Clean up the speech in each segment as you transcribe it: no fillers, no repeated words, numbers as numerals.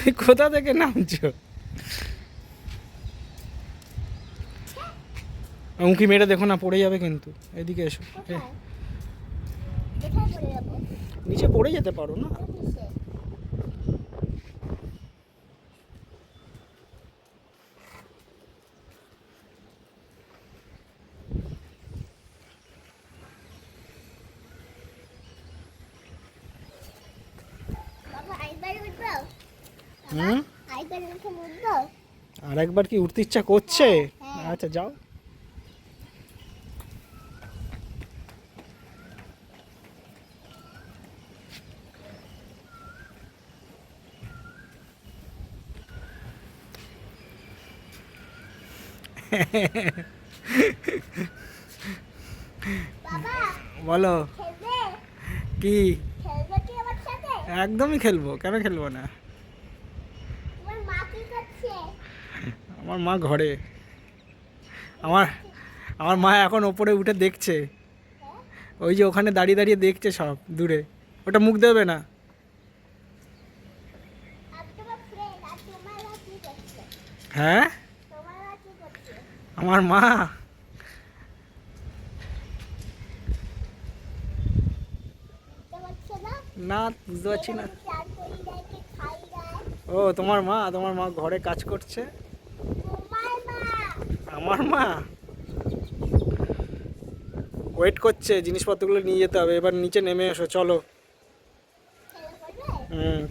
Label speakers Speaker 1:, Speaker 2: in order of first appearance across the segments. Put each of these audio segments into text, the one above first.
Speaker 1: তুই কোথা থেকে নামছো? উঁকি মেরে দেখো না, পড়ে যাবে কিন্তু। এদিকে এসো। নিচে পড়ে যেতে পারো না। হুম, আর একবার কি উঠতে ইচ্ছা করছে? আচ্ছা যাও। বলো কি? একদমই খেলবো, কেন খেলবো না? আমার মা ঘরে। আমার আমার মা এখন ওপরে উঠে দেখছে। ওই যে ওখানে দাঁড়িয়ে দাঁড়িয়ে দেখছে সব দূরে। ওটা মুখ দেবে না। হ্যাঁ, আমার মা না, বুঝতে পারছি না। ও তোমার মা ঘরে কাজ করছে। আমার মা ওয়েট করছে, জিনিসপত্রগুলো নিয়ে যেতে হবে। এবার নিচে নেমে এসো, চলো।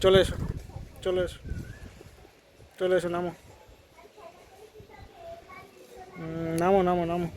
Speaker 1: চলে এসো, চলে এসো, চলে এসো, নামো। নামো নামো নামো।